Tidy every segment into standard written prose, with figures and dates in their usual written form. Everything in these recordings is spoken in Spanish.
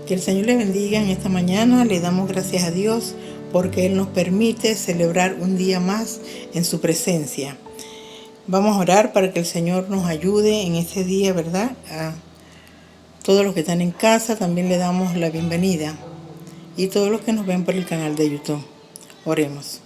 Que el Señor le bendiga en esta mañana. Le damos gracias a Dios porque Él nos permite celebrar un día más en su presencia. Vamos a orar para que el Señor nos ayude en este día, ¿verdad? A todos los que están en casa también le damos la bienvenida. Y todos los que nos ven por el canal de YouTube. Oremos.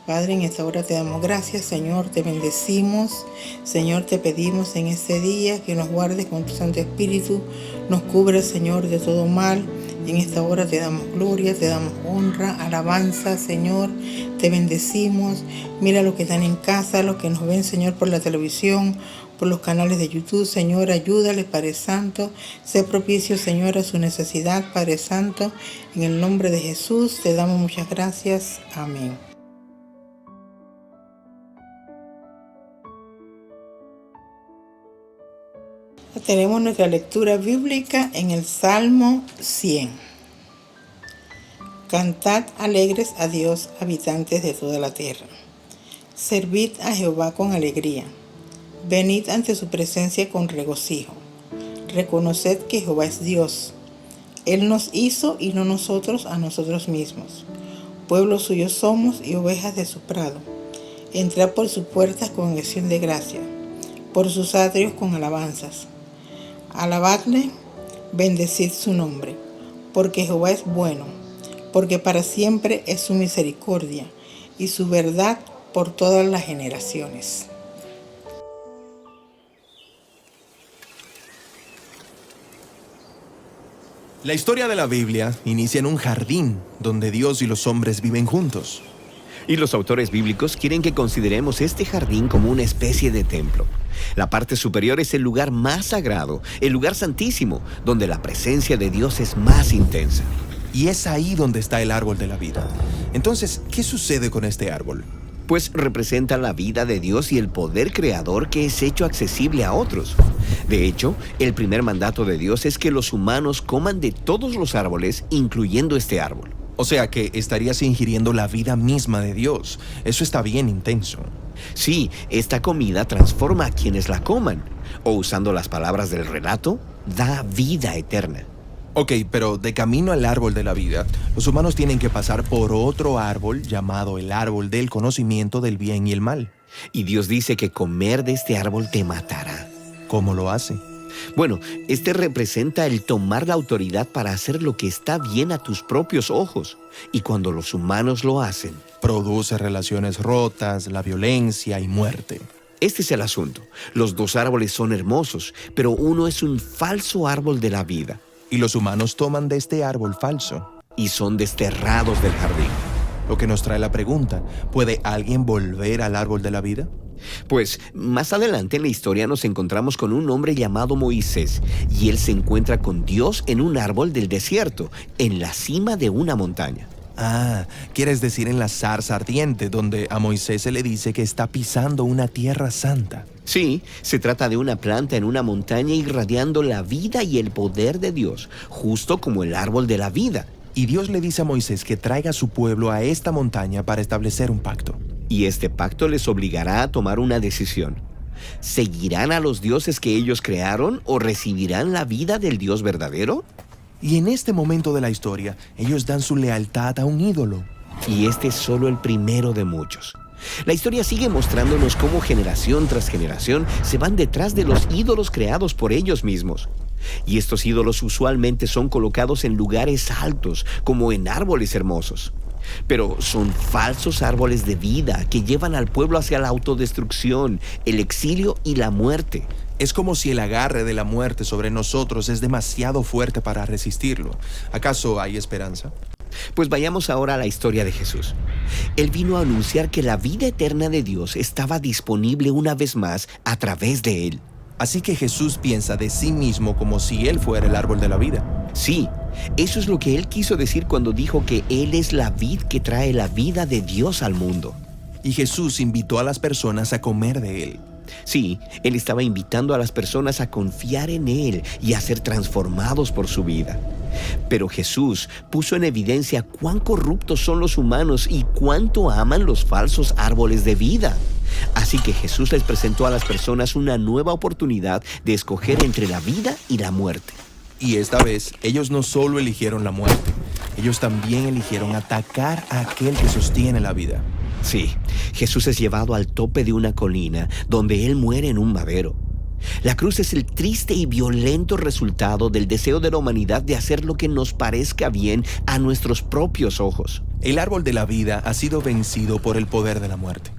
Padre, en esta hora te damos gracias, Señor, te bendecimos. Señor, te pedimos en este día que nos guardes con tu Santo Espíritu, nos cubres, Señor, de todo mal. En esta hora te damos gloria, te damos honra, alabanza, Señor, te bendecimos. Mira los que están en casa, los que nos ven, Señor, por la televisión, por los canales de YouTube, Señor, ayúdales, Padre Santo. Sé propicio, Señor, a su necesidad, Padre Santo. En el nombre de Jesús te damos muchas gracias. Amén. Tenemos nuestra lectura bíblica en el Salmo 100. Cantad alegres a Dios, habitantes de toda la tierra. Servid a Jehová con alegría. Venid ante su presencia con regocijo. Reconoced que Jehová es Dios. Él nos hizo y no nosotros a nosotros mismos. Pueblo suyo somos y ovejas de su prado. Entrad por sus puertas con acción de gracia, por sus atrios con alabanzas. Alabadle, bendecid su nombre, porque Jehová es bueno, porque para siempre es su misericordia y su verdad por todas las generaciones. La historia de la Biblia inicia en un jardín donde Dios y los hombres viven juntos. Y los autores bíblicos quieren que consideremos este jardín como una especie de templo. La parte superior es el lugar más sagrado, el lugar santísimo, donde la presencia de Dios es más intensa. Y es ahí donde está el árbol de la vida. Entonces, ¿qué sucede con este árbol? Pues representa la vida de Dios y el poder creador que es hecho accesible a otros. De hecho, el primer mandato de Dios es que los humanos coman de todos los árboles, incluyendo este árbol. O sea que estarías ingiriendo la vida misma de Dios. Eso está bien intenso. Sí, esta comida transforma a quienes la coman. O usando las palabras del relato, da vida eterna. Ok, pero de camino al árbol de la vida, los humanos tienen que pasar por otro árbol llamado el árbol del conocimiento del bien y el mal. Y Dios dice que comer de este árbol te matará. ¿Cómo lo hace? Bueno, este representa el tomar la autoridad para hacer lo que está bien a tus propios ojos. Y cuando los humanos lo hacen, produce relaciones rotas, la violencia y muerte. Este es el asunto. Los dos árboles son hermosos, pero uno es un falso árbol de la vida. Y los humanos toman de este árbol falso. Y son desterrados del jardín. Lo que nos trae la pregunta, ¿puede alguien volver al árbol de la vida? Pues más adelante en la historia nos encontramos con un hombre llamado Moisés y él se encuentra con Dios en un árbol del desierto, en la cima de una montaña. Ah, quieres decir en la zarza ardiente, donde a Moisés se le dice que está pisando una tierra santa. Sí, se trata de una planta en una montaña irradiando la vida y el poder de Dios, justo como el árbol de la vida. Y Dios le dice a Moisés que traiga a su pueblo a esta montaña para establecer un pacto. Y este pacto les obligará a tomar una decisión. ¿Seguirán a los dioses que ellos crearon o recibirán la vida del Dios verdadero? Y en este momento de la historia, ellos dan su lealtad a un ídolo. Y este es solo el primero de muchos. La historia sigue mostrándonos cómo generación tras generación se van detrás de los ídolos creados por ellos mismos. Y estos ídolos usualmente son colocados en lugares altos, como en árboles hermosos. Pero son falsos árboles de vida que llevan al pueblo hacia la autodestrucción, el exilio y la muerte. Es como si el agarre de la muerte sobre nosotros es demasiado fuerte para resistirlo. ¿Acaso hay esperanza? Pues vayamos ahora a la historia de Jesús. Él vino a anunciar que la vida eterna de Dios estaba disponible una vez más a través de él. Así que Jesús piensa de sí mismo como si él fuera el árbol de la vida. Sí, eso es lo que él quiso decir cuando dijo que él es la vid que trae la vida de Dios al mundo. Y Jesús invitó a las personas a comer de él. Sí, él estaba invitando a las personas a confiar en él y a ser transformados por su vida. Pero Jesús puso en evidencia cuán corruptos son los humanos y cuánto aman los falsos árboles de vida. Así que Jesús les presentó a las personas una nueva oportunidad de escoger entre la vida y la muerte. Y esta vez, ellos no solo eligieron la muerte, ellos también eligieron atacar a aquel que sostiene la vida. Sí, Jesús es llevado al tope de una colina donde Él muere en un madero. La cruz es el triste y violento resultado del deseo de la humanidad de hacer lo que nos parezca bien a nuestros propios ojos. El árbol de la vida ha sido vencido por el poder de la muerte.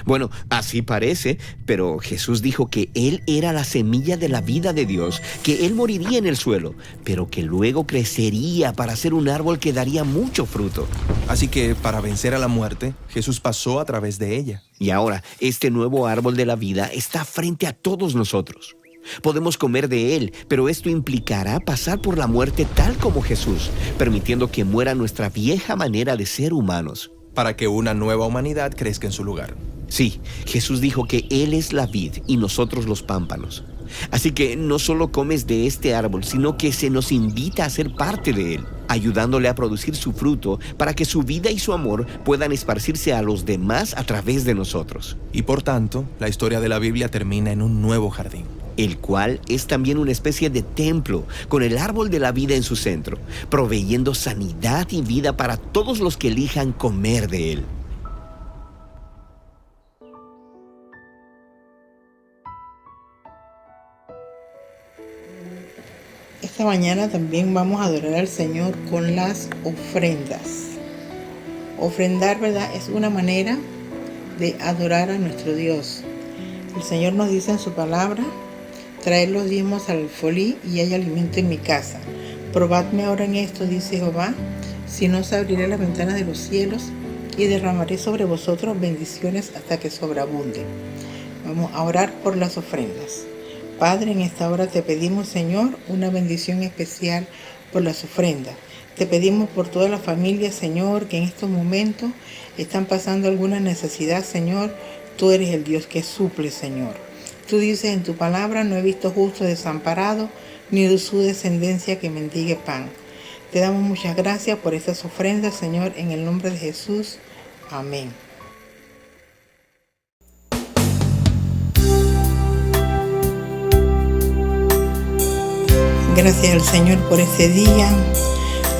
Bueno, así parece, pero Jesús dijo que Él era la semilla de la vida de Dios, que Él moriría en el suelo, pero que luego crecería para ser un árbol que daría mucho fruto. Así que, para vencer a la muerte, Jesús pasó a través de ella. Y ahora, este nuevo árbol de la vida está frente a todos nosotros. Podemos comer de él, pero esto implicará pasar por la muerte tal como Jesús, permitiendo que muera nuestra vieja manera de ser humanos, para que una nueva humanidad crezca en su lugar. Sí, Jesús dijo que Él es la vid y nosotros los pámpanos. Así que no solo comes de este árbol, sino que se nos invita a ser parte de él, ayudándole a producir su fruto para que su vida y su amor puedan esparcirse a los demás a través de nosotros. Y por tanto, la historia de la Biblia termina en un nuevo jardín, el cual es también una especie de templo con el árbol de la vida en su centro, proveyendo sanidad y vida para todos los que elijan comer de él. Esta mañana también vamos a adorar al Señor con las ofrendas. Ofrendar, ¿verdad?, es una manera de adorar a nuestro Dios. El Señor nos dice en su palabra: traed los diezmos al alfolí y hay alimento en mi casa. Probadme ahora en esto, dice Jehová, si no os abriré las ventanas de los cielos y derramaré sobre vosotros bendiciones hasta que sobreabunde. Vamos a orar por las ofrendas. Padre, en esta hora te pedimos, Señor, una bendición especial por las ofrendas. Te pedimos por toda la familia, Señor, que en estos momentos están pasando alguna necesidad, Señor. Tú eres el Dios que suple, Señor. Tú dices en tu palabra: no he visto justo desamparado, ni de su descendencia que mendigue pan. Te damos muchas gracias por estas ofrendas, Señor, en el nombre de Jesús. Amén. Gracias al Señor por este día.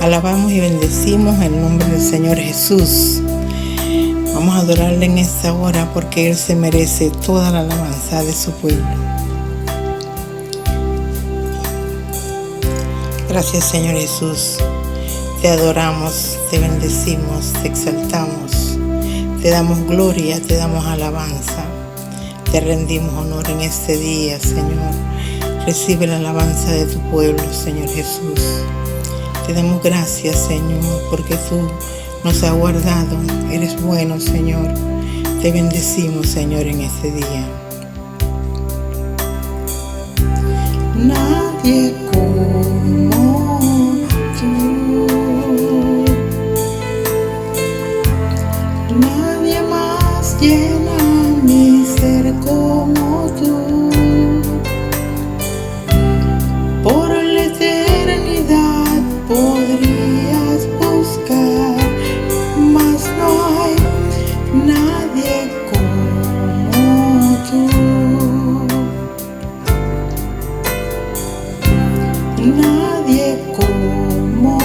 Alabamos y bendecimos el nombre del Señor Jesús. Vamos a adorarle en esta hora porque Él se merece toda la alabanza de su pueblo. Gracias, Señor Jesús. Te adoramos, te bendecimos, te exaltamos. Te damos gloria, te damos alabanza. Te rendimos honor en este día, Señor. Recibe la alabanza de tu pueblo, Señor Jesús. Te damos gracias, Señor, porque tú nos has guardado. Eres bueno, Señor. Te bendecimos, Señor, en este día. Nadie como tú. Nadie más llena mi ser como tú. Por la eternidad podrías buscar, mas no hay nadie como tú. Nadie como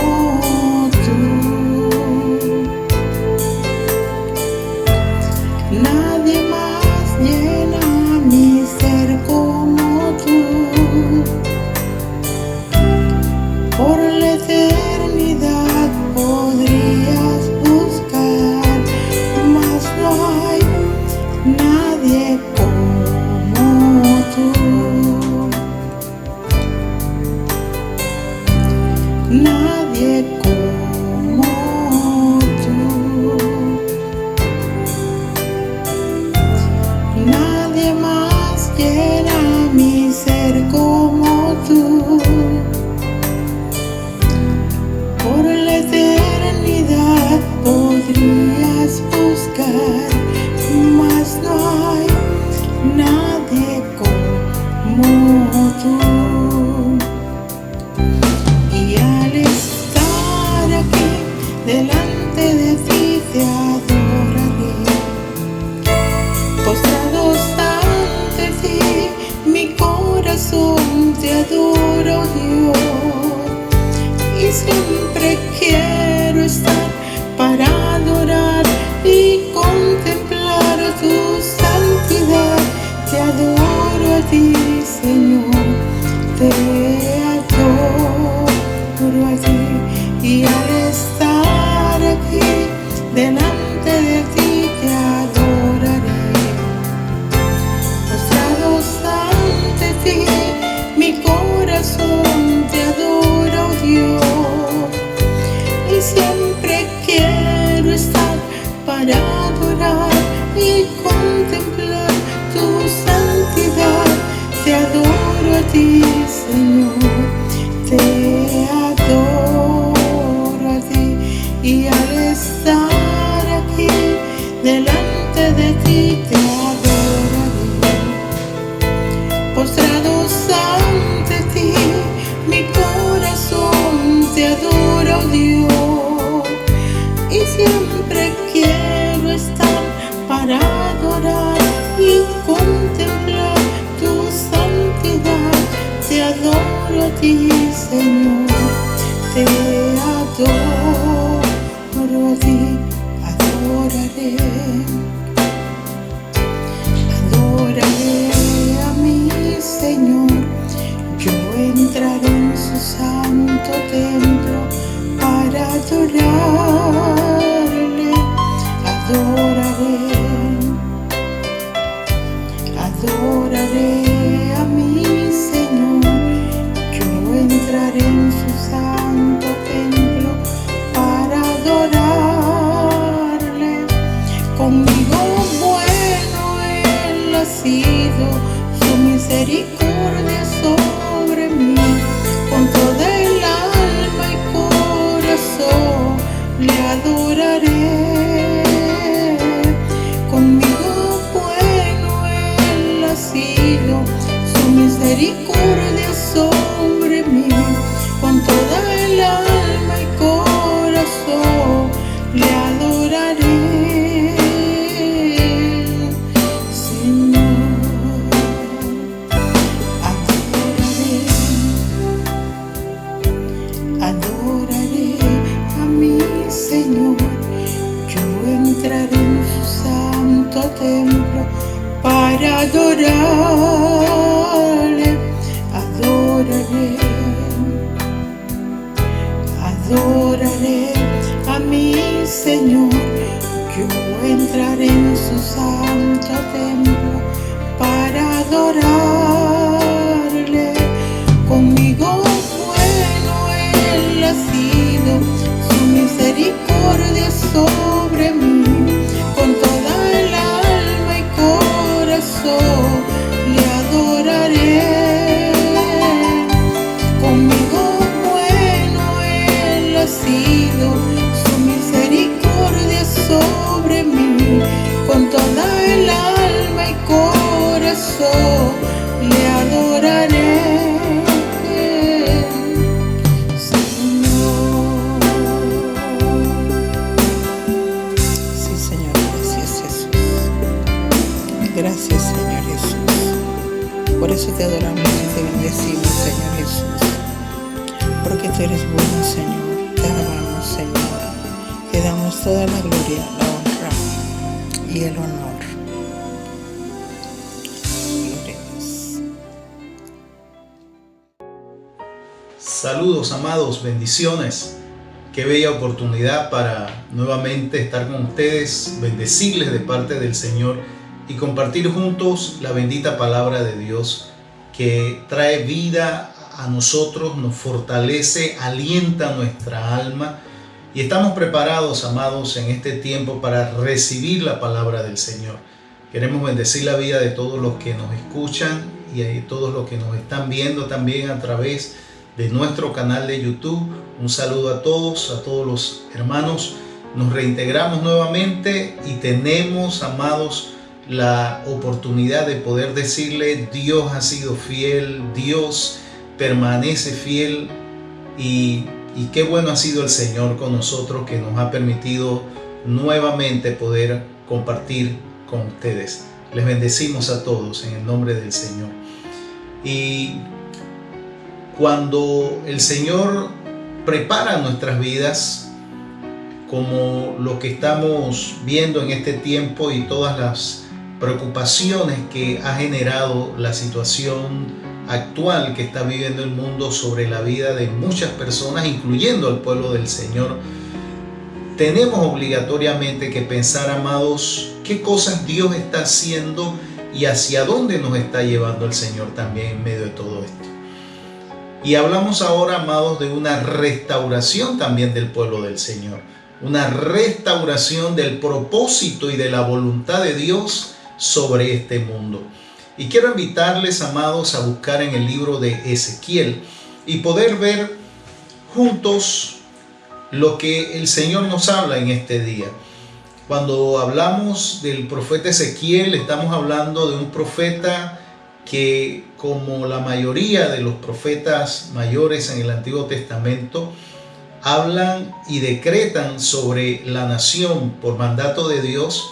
tú. Nadie más llena mi ser como tú. Por la eternidad podrías buscar, mas no hay nadie como tú. Nadie como tú. Nadie más llena mi ser como tú. Por la eternidad podrías buscar, mas no hay nadie como tú. Y al estar aquí delante de ti te adoraré. Postrados ante ti, mi corazón te adora, Dios. ti, Señor, te adoro a ti. Y al estar aquí delante de ti te adoraré. Postrados ante ti, mi corazón te adora, oh Dios. Y siempre quiero estar para adorar y contemplar tu santidad. Te adoro a ti, Señor, te adoro a ti. Y al estar aquí delante de ti te adoraré. Postrados ante ti, mi corazón te adora, oh Dios. Y siempre quiero estar para adorar y contemplar tu santidad. Te adoro a ti, Señor, te adoro a ti, adoraré. Adoraré a mi Señor, yo entraré en su santo templo para adorarle. Adoraré a mi Señor, yo entraré en su santo templo para adorarle. Conmigo bueno Él ha sido, su misericordia sobre mí. Con toda el alma y corazón le adoraré. Conmigo bueno Él ha sido, su misericordia sobre mí. Con toda el alma y corazón le adoraré, Señor. Adoraré a mi Señor, yo entraré en su santo templo para adorarle. Adoraré a mi Señor, yo entraré en su santo templo para adorarle. Conmigo bueno Él ha sido, su misericordia sobre mí. Con toda el alma y corazón le adoraré. Conmigo bueno Él ha sido, su misericordia sobre mí. Con toda el alma y corazón le adoraré, Señor. Sí, Señor, gracias, Jesús. Gracias, Señor Jesús. Por eso te adoramos y te bendecimos, Señor Jesús. Porque tú eres bueno, Señor. Te alabamos, Señor. Te damos toda la gloria, la honra y el honor. Gloria a Dios. Saludos, amados, bendiciones. Qué bella oportunidad para nuevamente estar con ustedes, bendecirles de parte del Señor y compartir juntos la bendita palabra de Dios que trae vida a nosotros, nos fortalece, alienta nuestra alma. Y estamos preparados, amados, en este tiempo para recibir la palabra del Señor. Queremos bendecir la vida de todos los que nos escuchan y de todos los que nos están viendo también a través de nuestro canal de YouTube. Un saludo a todos los hermanos. Nos reintegramos nuevamente y tenemos, amados, la oportunidad de poder decirle: Dios ha sido fiel, Dios permanece fiel y qué bueno ha sido el Señor con nosotros, que nos ha permitido nuevamente poder compartir con ustedes. Les bendecimos a todos en el nombre del Señor. Y cuando el Señor prepara nuestras vidas, como lo que estamos viendo en este tiempo y todas las preocupaciones que ha generado la situación actual que está viviendo el mundo sobre la vida de muchas personas, incluyendo al pueblo del Señor, tenemos obligatoriamente que pensar, amados, qué cosas Dios está haciendo y hacia dónde nos está llevando el Señor también en medio de todo esto. Y hablamos ahora, amados, de una restauración también del pueblo del Señor, una restauración del propósito y de la voluntad de Dios sobre este mundo. Y quiero invitarles, amados, a buscar en el libro de Ezequiel y poder ver juntos lo que el Señor nos habla en este día. Cuando hablamos del profeta Ezequiel, estamos hablando de un profeta que, como la mayoría de los profetas mayores en el Antiguo Testamento, hablan y decretan sobre la nación por mandato de Dios,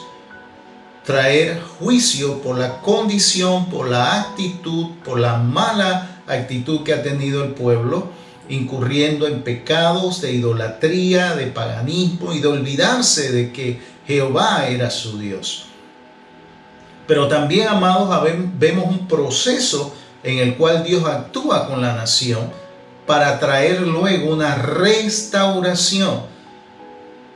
traer juicio por la condición, por la actitud, por la mala actitud que ha tenido el pueblo, incurriendo en pecados de idolatría, de paganismo y de olvidarse de que Jehová era su Dios. Pero también, amados, vemos un proceso en el cual Dios actúa con la nación para traer luego una restauración.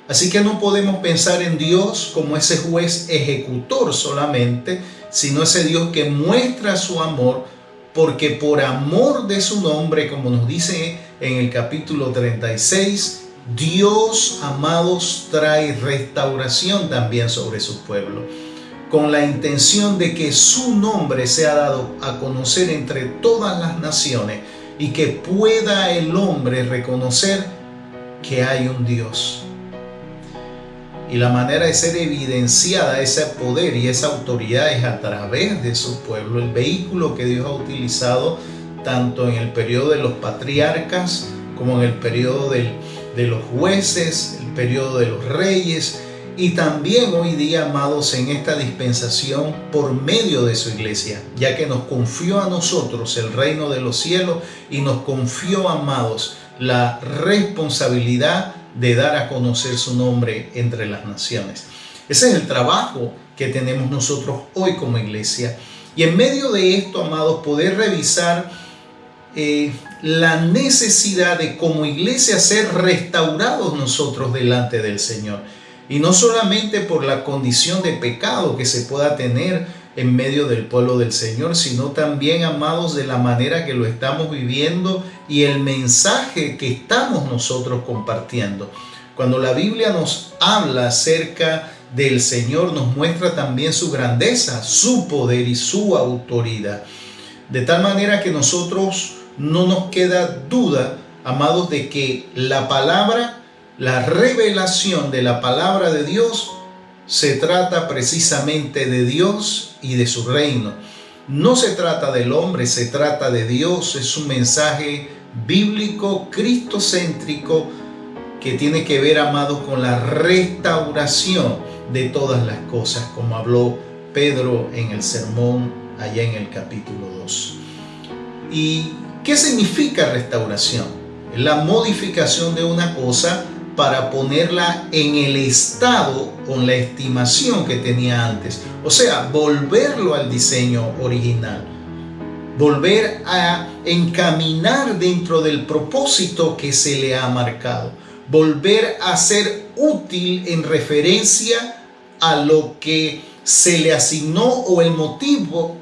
Así que no podemos pensar en Dios como ese juez ejecutor solamente, sino ese Dios que muestra su amor, porque por amor de su nombre, como nos dice en el capítulo 36, Dios, amados, trae restauración también sobre su pueblo, con la intención de que su nombre sea dado a conocer entre todas las naciones y que pueda el hombre reconocer que hay un Dios. Y la manera de ser evidenciada ese poder y esa autoridad es a través de su pueblo, el vehículo que Dios ha utilizado tanto en el periodo de los patriarcas como en el periodo de los jueces, el periodo de los reyes, y también hoy día, amados, en esta dispensación por medio de su iglesia, ya que nos confió a nosotros el reino de los cielos y nos confió, amados, la responsabilidad de dar a conocer su nombre entre las naciones. Ese es el trabajo que tenemos nosotros hoy como iglesia. Y en medio de esto, amados, poder revisar la necesidad de como iglesia ser restaurados nosotros delante del Señor. Y no solamente por la condición de pecado que se pueda tener en medio del pueblo del Señor, sino también, amados, de la manera que lo estamos viviendo y el mensaje que estamos nosotros compartiendo. Cuando la Biblia nos habla acerca del Señor, nos muestra también su grandeza, su poder y su autoridad. De tal manera que nosotros no nos queda duda, amados, de que la palabra, la revelación de la palabra de Dios se trata precisamente de Dios y de su reino. No se trata del hombre, se trata de Dios. Es un mensaje bíblico, cristocéntrico, que tiene que ver, amados, con la restauración de todas las cosas, como habló Pedro en el sermón allá en el capítulo 2. ¿Y qué significa restauración? La modificación de una cosa para ponerla en el estado o en la estimación que tenía antes. O sea, volverlo al diseño original. Volver a encaminar dentro del propósito que se le ha marcado. Volver a ser útil en referencia a lo que se le asignó o el motivo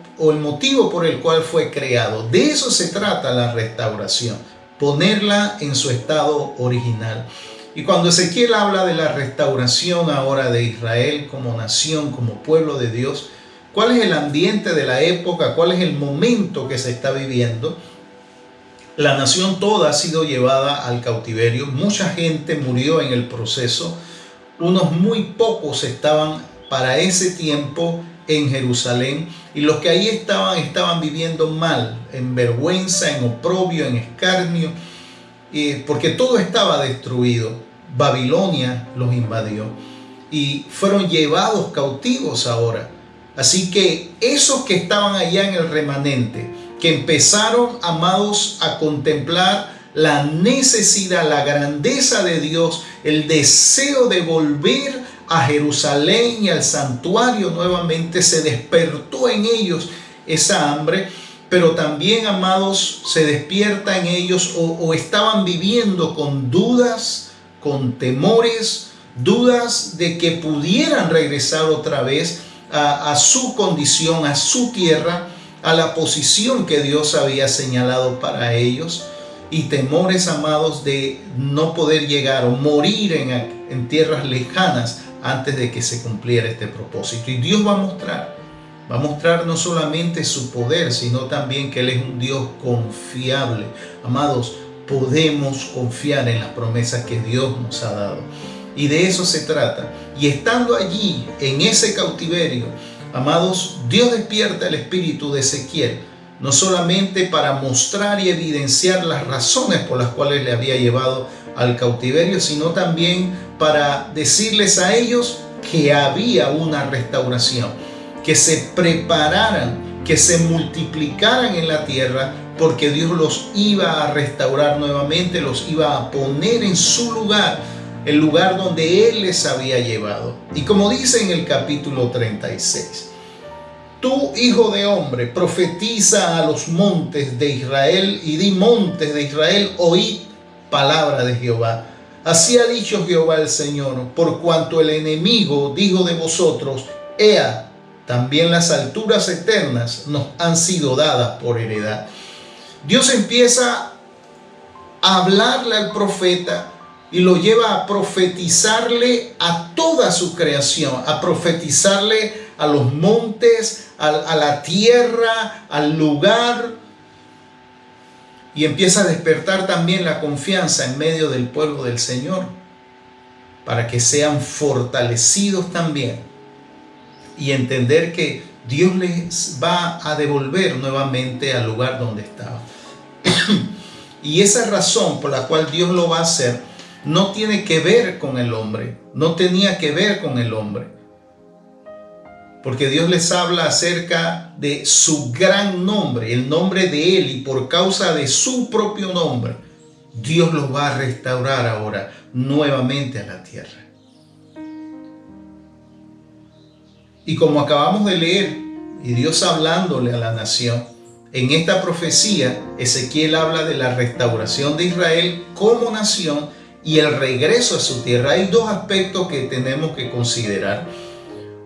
por el cual fue creado. De eso se trata la restauración. Ponerla en su estado original. Y cuando Ezequiel habla de la restauración ahora de Israel como nación, como pueblo de Dios, ¿cuál es el ambiente de la época? ¿Cuál es el momento que se está viviendo? La nación toda ha sido llevada al cautiverio. Mucha gente murió en el proceso. Unos muy pocos estaban para ese tiempo en Jerusalén. Y los que ahí estaban viviendo mal, en vergüenza, en oprobio, en escarnio, porque todo estaba destruido. Babilonia los invadió y fueron llevados cautivos ahora. Así que esos que estaban allá en el remanente, que empezaron, amados, a contemplar la necesidad, la grandeza de Dios, el deseo de volver a Jerusalén y al santuario nuevamente, se despertó en ellos esa hambre, pero también, amados, se despierta en ellos o estaban viviendo con dudas, con temores, dudas de que pudieran regresar otra vez a su condición, a su tierra, a la posición que Dios había señalado para ellos, y temores, amados, de no poder llegar o morir en tierras lejanas antes de que se cumpliera este propósito. Y Dios va a mostrar no solamente su poder, sino también que Él es un Dios confiable. Amados, podemos confiar en las promesas que Dios nos ha dado. Y de eso se trata. Y estando allí, en ese cautiverio, amados, Dios despierta el espíritu de Ezequiel, no solamente para mostrar y evidenciar las razones por las cuales le había llevado al cautiverio, sino también para decirles a ellos que había una restauración, que se prepararan, que se multiplicaran en la tierra, porque Dios los iba a restaurar nuevamente, los iba a poner en su lugar, el lugar donde Él les había llevado. Y como dice en el capítulo 36, tú, hijo de hombre, profetiza a los montes de Israel y di: montes de Israel, oíd palabra de Jehová. Así ha dicho Jehová el Señor: por cuanto el enemigo dijo de vosotros: Ea, también las alturas eternas nos han sido dadas por heredad. Dios empieza a hablarle al profeta y lo lleva a profetizarle a toda su creación, a profetizarle a los montes, a la tierra, al lugar. Y empieza a despertar también la confianza en medio del pueblo del Señor, para que sean fortalecidos también y entender que Dios les va a devolver nuevamente al lugar donde estaban. Y esa razón por la cual Dios lo va a hacer no tiene que ver con el hombre, no tenía que ver con el hombre, porque Dios les habla acerca de su gran nombre, el nombre de Él, y por causa de su propio nombre, Dios los va a restaurar ahora nuevamente a la tierra. Y como acabamos de leer, y Dios hablándole a la nación, en esta profecía, Ezequiel habla de la restauración de Israel como nación y el regreso a su tierra. Hay dos aspectos que tenemos que considerar.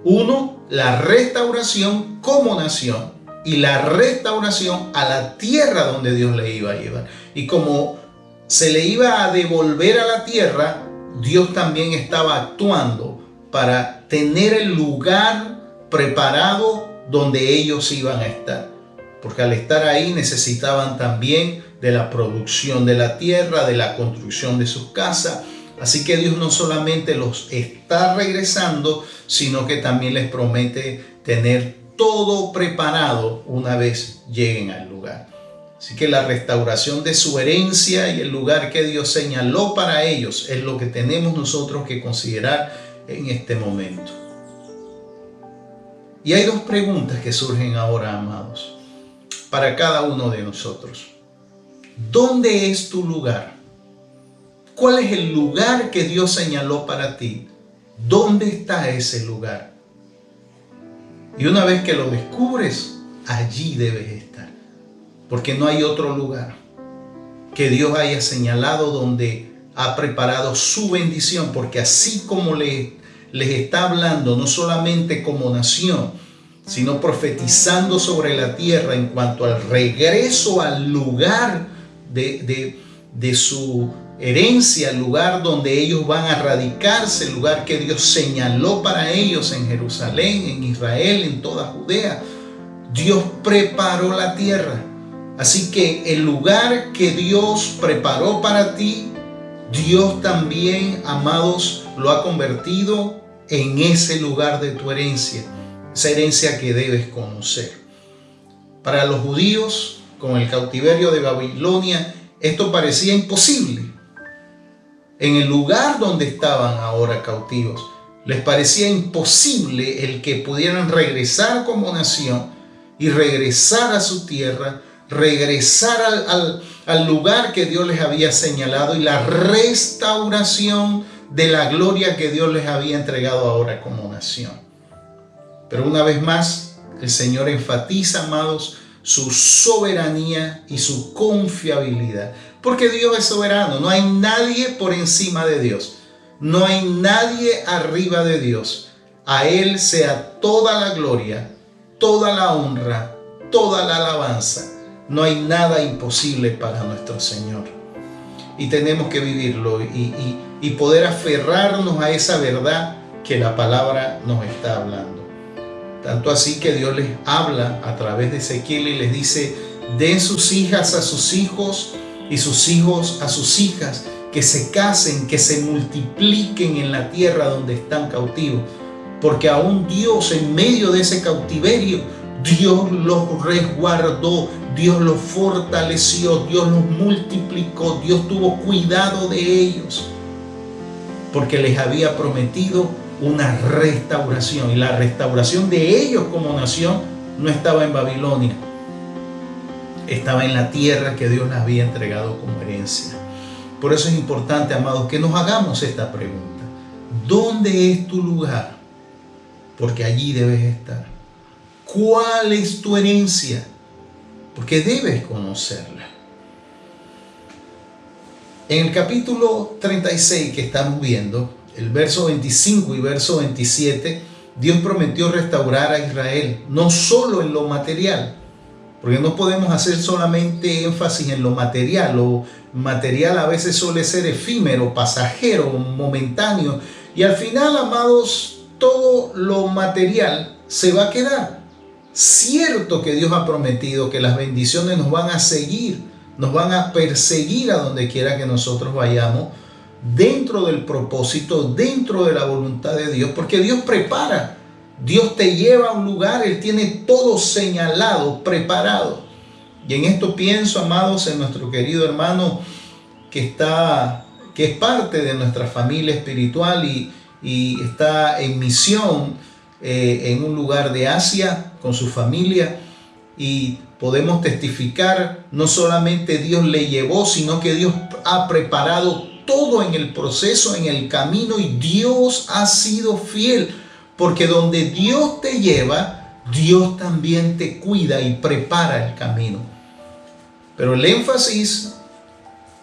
Uno, la restauración como nación, y la restauración a la tierra donde Dios le iba a llevar. Y como se le iba a devolver a la tierra, Dios también estaba actuando para tener el lugar preparado donde ellos iban a estar. Porque al estar ahí necesitaban también de la producción de la tierra, de la construcción de sus casas. Así que Dios no solamente los está regresando, sino que también les promete tener todo preparado una vez lleguen al lugar. Así que la restauración de su herencia y el lugar que Dios señaló para ellos es lo que tenemos nosotros que considerar en este momento. Y hay dos preguntas que surgen ahora, amados, para cada uno de nosotros. ¿Dónde es tu lugar? ¿Cuál es el lugar que Dios señaló para ti? ¿Dónde está ese lugar? Y una vez que lo descubres, allí debes estar. Porque no hay otro lugar que Dios haya señalado donde ha preparado su bendición. Porque así como les está hablando, no solamente como nación, sino profetizando sobre la tierra en cuanto al regreso al lugar de su herencia, el lugar donde ellos van a radicarse, el lugar que Dios señaló para ellos en Jerusalén, en Israel, en toda Judea. Dios preparó la tierra. Así que el lugar que Dios preparó para ti, Dios también, amados, lo ha convertido en ese lugar de tu herencia, esa herencia que debes conocer. Para los judíos, con el cautiverio de Babilonia, esto parecía imposible. En el lugar donde estaban ahora cautivos, les parecía imposible el que pudieran regresar como nación y regresar a su tierra, regresar al lugar que Dios les había señalado, y la restauración de la gloria que Dios les había entregado ahora como nación. Pero una vez más, el Señor enfatiza, amados, su soberanía y su confiabilidad. Porque Dios es soberano, no hay nadie por encima de Dios. No hay nadie arriba de Dios. A Él sea toda la gloria, toda la honra, toda la alabanza. No hay nada imposible para nuestro Señor. Y tenemos que vivirlo y poder aferrarnos a esa verdad que la palabra nos está hablando. Tanto así que Dios les habla a través de Ezequiel y les dice: den sus hijas a sus hijos y sus hijos a sus hijas, que se casen, que se multipliquen en la tierra donde están cautivos. Porque aún Dios, en medio de ese cautiverio, Dios los resguardó, Dios los fortaleció, Dios los multiplicó, Dios tuvo cuidado de ellos, porque les había prometido una restauración. Y la restauración de ellos como nación no estaba en Babilonia, estaba en la tierra que Dios les había entregado como herencia. Por eso es importante, amados, que nos hagamos esta pregunta: ¿dónde es tu lugar? Porque allí debes estar. ¿Cuál es tu herencia? Porque debes conocerla. En el capítulo 36 que estamos viendo, el verso 25 y verso 27, Dios prometió restaurar a Israel, no solo en lo material, porque no podemos hacer solamente énfasis en lo material. Lo material a veces suele ser efímero, pasajero, momentáneo, y al final, amados, todo lo material se va a quedar. Cierto que Dios ha prometido que las bendiciones nos van a seguir, nos van a perseguir a donde quiera que nosotros vayamos, dentro del propósito, dentro de la voluntad de Dios, porque Dios prepara, Dios te lleva a un lugar, Él tiene todo señalado, preparado. Y en esto pienso, amados, en nuestro querido hermano que es parte de nuestra familia espiritual y está en misión en un lugar de Asia con su familia, y podemos testificar, no solamente Dios le llevó, sino que Dios ha preparado todo en el proceso, en el camino, y Dios ha sido fiel, porque donde Dios te lleva, Dios también te cuida y prepara el camino. Pero el énfasis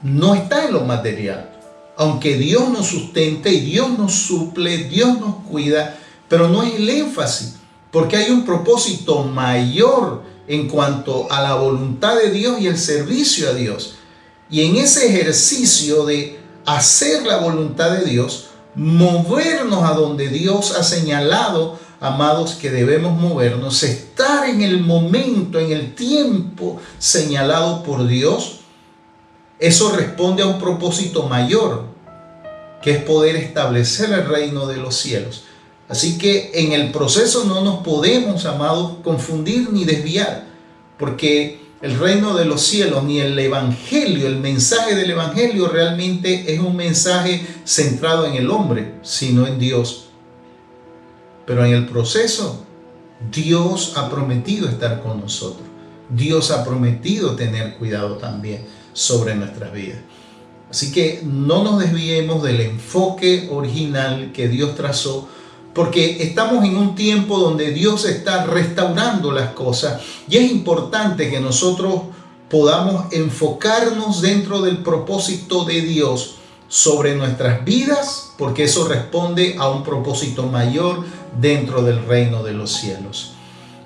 no está en lo material. Aunque Dios nos sustente y Dios nos suple, Dios nos cuida, pero no es el énfasis, porque hay un propósito mayor en cuanto a la voluntad de Dios y el servicio a Dios. Y en ese ejercicio de hacer la voluntad de Dios, movernos a donde Dios ha señalado, amados, que debemos movernos, estar en el momento, en el tiempo señalado por Dios, eso responde a un propósito mayor, que es poder establecer el reino de los cielos. Así que en el proceso no nos podemos, amados, confundir ni desviar, porque el reino de los cielos ni el evangelio, el mensaje del evangelio realmente es un mensaje centrado en el hombre, sino en Dios. Pero en el proceso, Dios ha prometido estar con nosotros. Dios ha prometido tener cuidado también sobre nuestras vidas. Así que no nos desviemos del enfoque original que Dios trazó, porque estamos en un tiempo donde Dios está restaurando las cosas, y es importante que nosotros podamos enfocarnos dentro del propósito de Dios sobre nuestras vidas, porque eso responde a un propósito mayor dentro del reino de los cielos.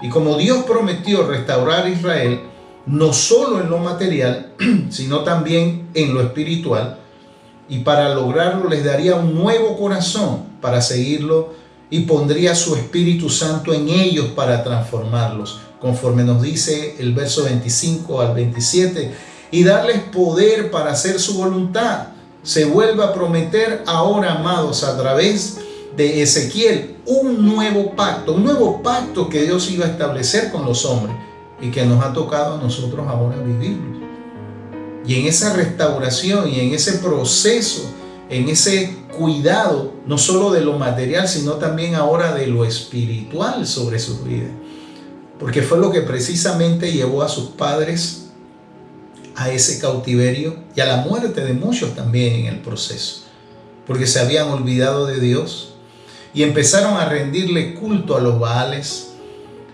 Y como Dios prometió restaurar a Israel, no solo en lo material, sino también en lo espiritual, y para lograrlo les daría un nuevo corazón para seguirlo, y pondría su Espíritu Santo en ellos para transformarlos, conforme nos dice el verso 25 al 27, y darles poder para hacer su voluntad. Se vuelve a prometer ahora, amados, a través de Ezequiel, un nuevo pacto que Dios iba a establecer con los hombres, y que nos ha tocado a nosotros ahora vivirlo. Y en esa restauración y en ese proceso, en ese cuidado, no solo de lo material, sino también ahora de lo espiritual sobre sus vidas. Porque fue lo que precisamente llevó a sus padres a ese cautiverio y a la muerte de muchos también en el proceso. porque se habían olvidado de Dios y empezaron a rendirle culto a los Baales.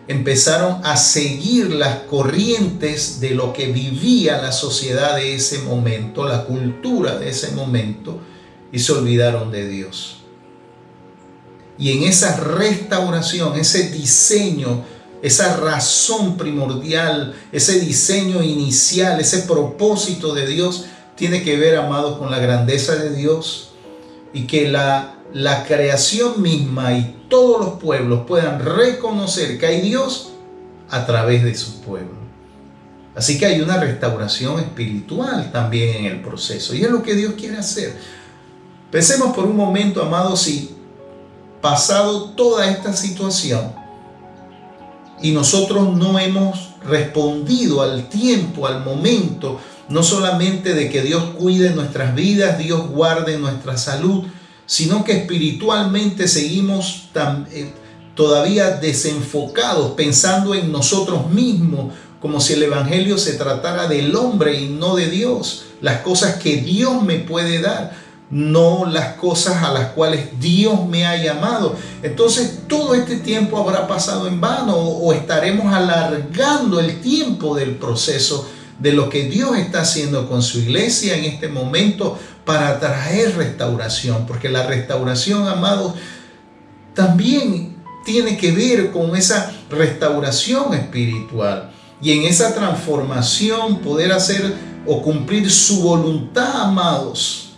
Empezaron a seguir las corrientes de lo que vivía la sociedad de ese momento, la cultura de ese momento, y se olvidaron de Dios. Y en esa restauración, ese diseño, esa razón primordial, ese diseño inicial, ese propósito de Dios, tiene que ver, amados, con la grandeza de Dios y que la creación misma y todos los pueblos puedan reconocer que hay Dios a través de sus pueblos. Así que hay una restauración espiritual también en el proceso, y es lo que Dios quiere hacer. Pensemos por un momento, amados, si pasado toda esta situación y nosotros no hemos respondido al tiempo, al momento, no solamente de que Dios cuide nuestras vidas, Dios guarde nuestra salud, sino que espiritualmente seguimos todavía desenfocados, pensando en nosotros mismos, como si el evangelio se tratara del hombre y no de Dios, las cosas que Dios me puede dar, no las cosas a las cuales Dios me ha llamado. Entonces todo este tiempo habrá pasado en vano, o estaremos alargando el tiempo del proceso de lo que Dios está haciendo con su iglesia en este momento para traer restauración, porque la restauración, amados, también tiene que ver con esa restauración espiritual, y en esa transformación poder hacer o cumplir su voluntad, amados.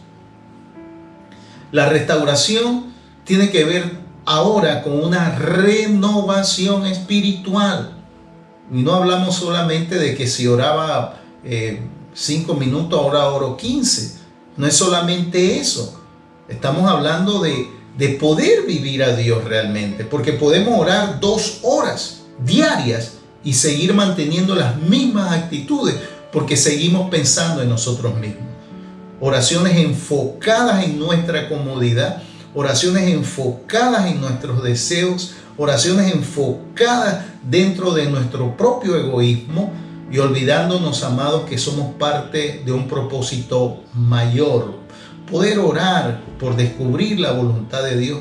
La restauración tiene que ver ahora con una renovación espiritual. Y no hablamos solamente de que si oraba 5 minutos, ahora oro 15. No es solamente eso. Estamos hablando de poder vivir a Dios realmente. Porque podemos orar 2 horas diarias y seguir manteniendo las mismas actitudes, porque seguimos pensando en nosotros mismos. Oraciones enfocadas en nuestra comodidad, oraciones enfocadas en nuestros deseos, oraciones enfocadas dentro de nuestro propio egoísmo, y olvidándonos, amados, que somos parte de un propósito mayor, poder orar por descubrir la voluntad de Dios.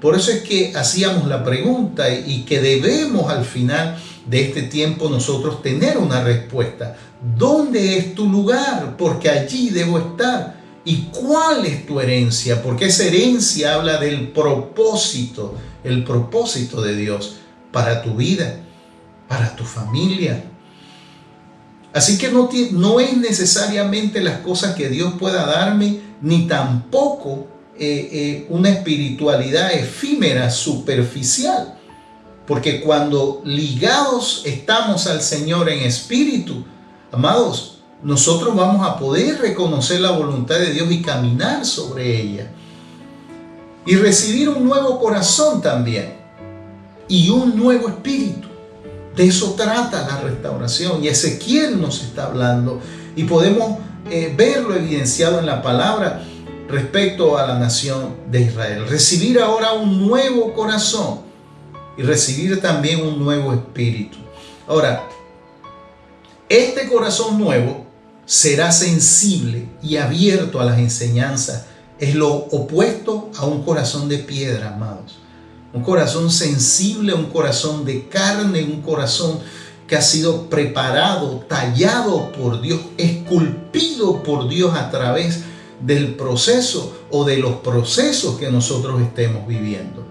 Por eso es que hacíamos la pregunta, y que debemos al final de este tiempo nosotros tener una respuesta. ¿Dónde es tu lugar? Porque allí debo estar. ¿Y cuál es tu herencia? Porque esa herencia habla del propósito, el propósito de Dios para tu vida, para tu familia. Así que no es necesariamente las cosas que Dios pueda darme, ni tampoco una espiritualidad efímera, superficial. Porque cuando ligados estamos al Señor en espíritu, amados, nosotros vamos a poder reconocer la voluntad de Dios y caminar sobre ella. Y recibir un nuevo corazón también. Y un nuevo espíritu. De eso trata la restauración. Y Ezequiel nos está hablando. Y podemos verlo evidenciado en la palabra respecto a la nación de Israel. Recibir ahora un nuevo corazón. Y recibir también un nuevo espíritu. Ahora, este corazón nuevo será sensible y abierto a las enseñanzas. Es lo opuesto a un corazón de piedra, amados. Un corazón sensible, un corazón de carne, un corazón que ha sido preparado, tallado por Dios, esculpido por Dios a través del proceso o de los procesos que nosotros estemos viviendo.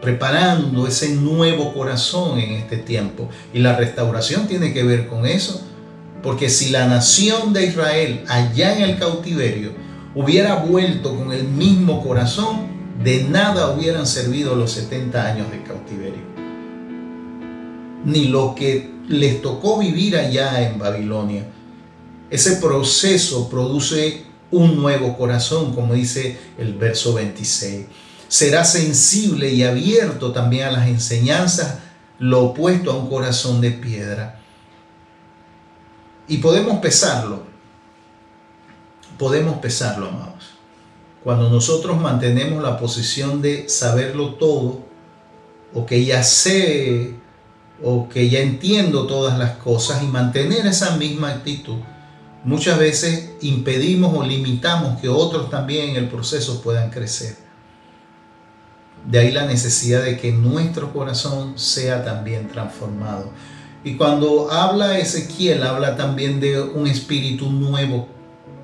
Preparando ese nuevo corazón en este tiempo. Y la restauración tiene que ver con eso. Porque si la nación de Israel allá en el cautiverio hubiera vuelto con el mismo corazón, de nada hubieran servido los 70 años de cautiverio. Ni lo que les tocó vivir allá en Babilonia. Ese proceso produce un nuevo corazón, como dice el verso 26. Será sensible y abierto también a las enseñanzas, lo opuesto a un corazón de piedra. Y podemos pesarlo, amados. Cuando nosotros mantenemos la posición de saberlo todo, o que ya sé, o que ya entiendo todas las cosas, y mantener esa misma actitud, muchas veces impedimos o limitamos que otros también en el proceso puedan crecer. De ahí la necesidad de que nuestro corazón sea también transformado. Y cuando habla Ezequiel, habla también de un espíritu nuevo.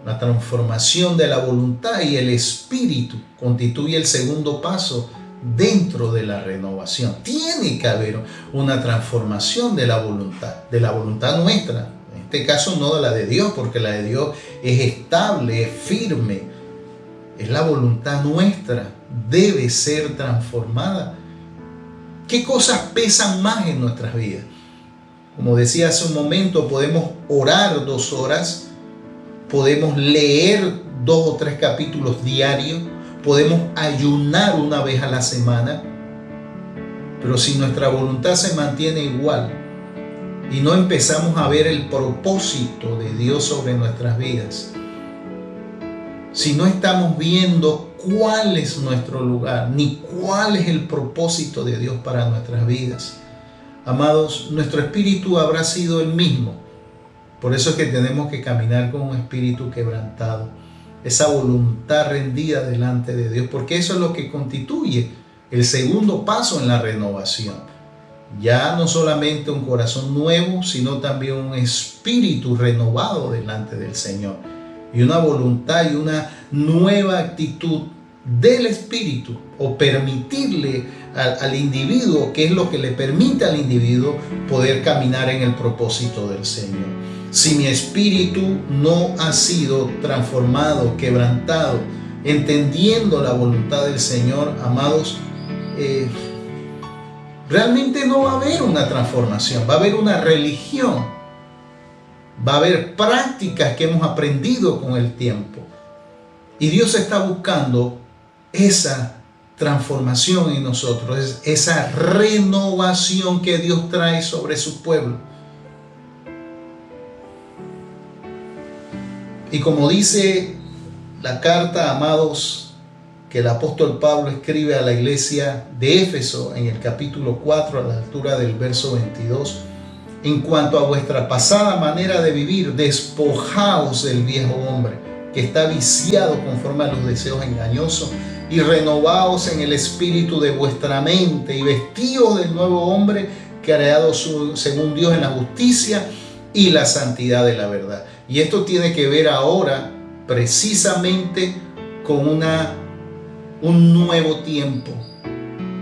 La transformación de la voluntad y el espíritu constituye el segundo paso dentro de la renovación. Tiene que haber una transformación de la voluntad nuestra. En este caso no de la de Dios, porque la de Dios es estable, es firme. Es la voluntad nuestra. Debe ser transformada. ¿Qué cosas pesan más en nuestras vidas? Como decía hace un momento, podemos orar 2 horas, podemos leer 2 o 3 capítulos diarios, podemos ayunar una vez a la semana, pero si nuestra voluntad se mantiene igual y no empezamos a ver el propósito de Dios sobre nuestras vidas, si no estamos viendo cuál es nuestro lugar, ni cuál es el propósito de Dios para nuestras vidas, amados, nuestro espíritu habrá sido el mismo. Por eso es que tenemos que caminar con un espíritu quebrantado, esa voluntad rendida delante de Dios, porque eso es lo que constituye el segundo paso en la renovación. Ya no solamente un corazón nuevo, sino también un espíritu renovado delante del Señor. Y una voluntad y una nueva actitud del espíritu, o permitirle al individuo, que es lo que le permite al individuo poder caminar en el propósito del Señor. Si mi espíritu no ha sido transformado, quebrantado, entendiendo la voluntad del Señor, amados, realmente no va a haber una transformación, va a haber una religión, va a haber prácticas que hemos aprendido con el tiempo. Y Dios está buscando esa transformación en nosotros, esa renovación que Dios trae sobre su pueblo. Y como dice la carta, amados, que el apóstol Pablo escribe a la iglesia de Éfeso en el capítulo 4, a la altura del verso 22, en cuanto a vuestra pasada manera de vivir, despojaos del viejo hombre, que está viciado conforme a los deseos engañosos, y renovaos en el espíritu de vuestra mente, y vestíos del nuevo hombre, creado según Dios en la justicia y la santidad de la verdad. Y esto tiene que ver ahora precisamente con un nuevo tiempo,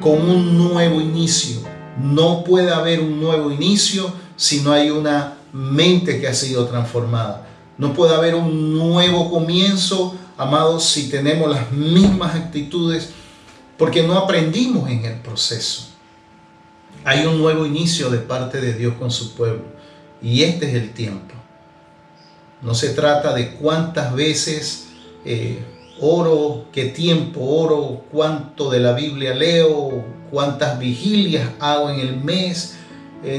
con un nuevo inicio. No puede haber un nuevo inicio si no hay una mente que ha sido transformada. No puede haber un nuevo comienzo, amados, si tenemos las mismas actitudes, porque no aprendimos en el proceso. Hay un nuevo inicio de parte de Dios con su pueblo, y este es el tiempo. No se trata de cuántas veces oro, qué tiempo oro, cuánto de la Biblia leo, cuántas vigilias hago en el mes.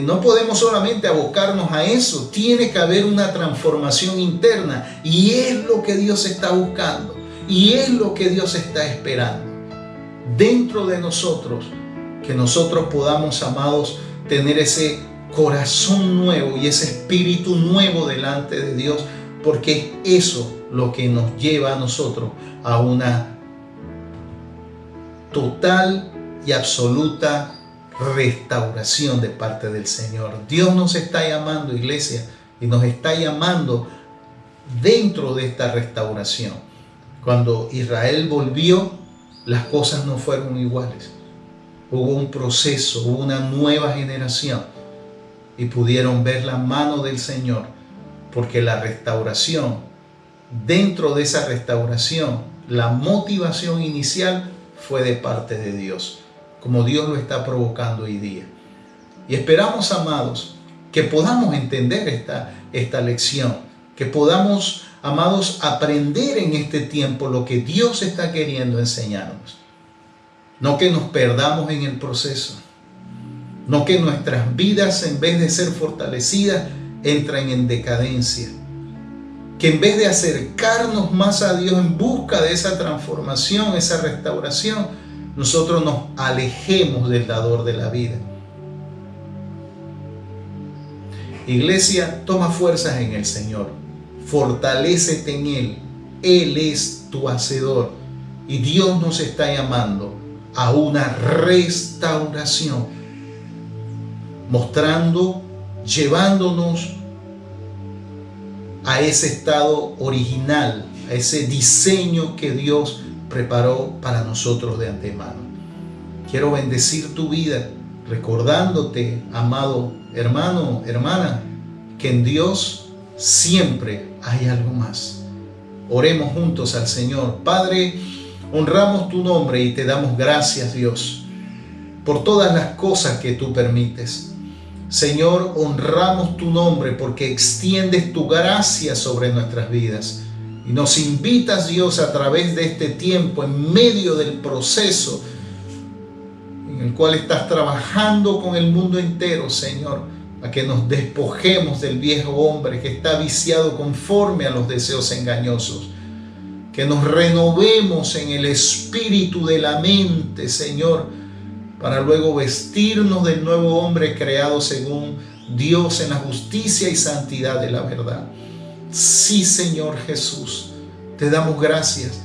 No podemos solamente abocarnos a eso. Tiene que haber una transformación interna, y es lo que Dios está buscando, y es lo que Dios está esperando dentro de nosotros, que nosotros podamos, amados, tener ese corazón nuevo y ese espíritu nuevo delante de Dios, porque es eso lo que nos lleva a nosotros a una total y absoluta restauración de parte del Señor. Dios nos está llamando, iglesia, y nos está llamando dentro de esta restauración. Cuando Israel volvió, las cosas no fueron iguales. Hubo un proceso, hubo una nueva generación, y pudieron ver la mano del Señor, porque la restauración, dentro de esa restauración, la motivación inicial fue de parte de Dios, como Dios lo está provocando hoy día. Y esperamos, amados, que podamos entender esta lección, que podamos, amados, aprender en este tiempo lo que Dios está queriendo enseñarnos. No que nos perdamos en el proceso, no que nuestras vidas, en vez de ser fortalecidas, entren en decadencia. Que en vez de acercarnos más a Dios en busca de esa transformación, esa restauración, nosotros nos alejemos del dador de la vida. Iglesia, toma fuerzas en el Señor. fortalécete en Él. Él es tu hacedor. Y Dios nos está llamando a una restauración, mostrando, llevándonos a ese estado original, a ese diseño que Dios preparó para nosotros de antemano. Quiero bendecir tu vida, recordándote, amado hermano, hermana, que en Dios siempre hay algo más. Oremos juntos al Señor. Padre, honramos tu nombre y te damos gracias, Dios, por todas las cosas que tú permites. Señor, honramos tu nombre porque extiendes tu gracia sobre nuestras vidas. Y nos invitas, Dios, a través de este tiempo, en medio del proceso en el cual estás trabajando con el mundo entero, Señor, a que nos despojemos del viejo hombre que está viciado conforme a los deseos engañosos. Que nos renovemos en el espíritu de la mente, Señor, para luego vestirnos del nuevo hombre creado según Dios en la justicia y santidad de la verdad. Sí, Señor Jesús, te damos gracias,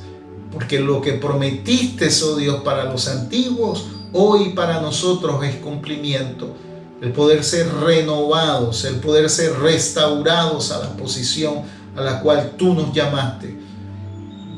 porque lo que prometiste, oh Dios, para los antiguos, hoy para nosotros es cumplimiento. El poder ser renovados, el poder ser restaurados a la posición a la cual tú nos llamaste,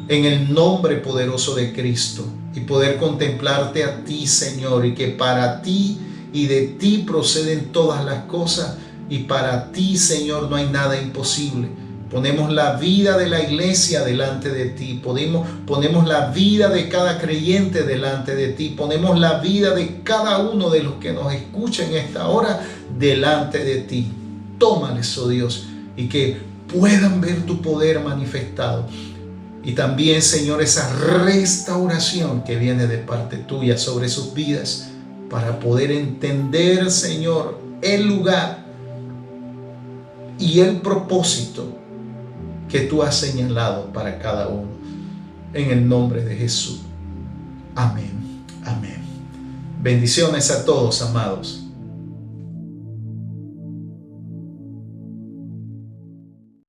en el nombre poderoso de Cristo, y poder contemplarte a ti, Señor, y que para ti y de ti proceden todas las cosas, y para ti, Señor, no hay nada imposible. Ponemos la vida de la iglesia delante de ti, ponemos la vida de cada creyente delante de ti, ponemos la vida de cada uno de los que nos escuchan en esta hora delante de ti. Tómales, oh Dios, y que puedan ver tu poder manifestado. Y también, Señor, esa restauración que viene de parte tuya sobre sus vidas, para poder entender, Señor, el lugar y el propósito que tú has señalado para cada uno. En el nombre de Jesús. Amén. Amén. Bendiciones a todos, amados.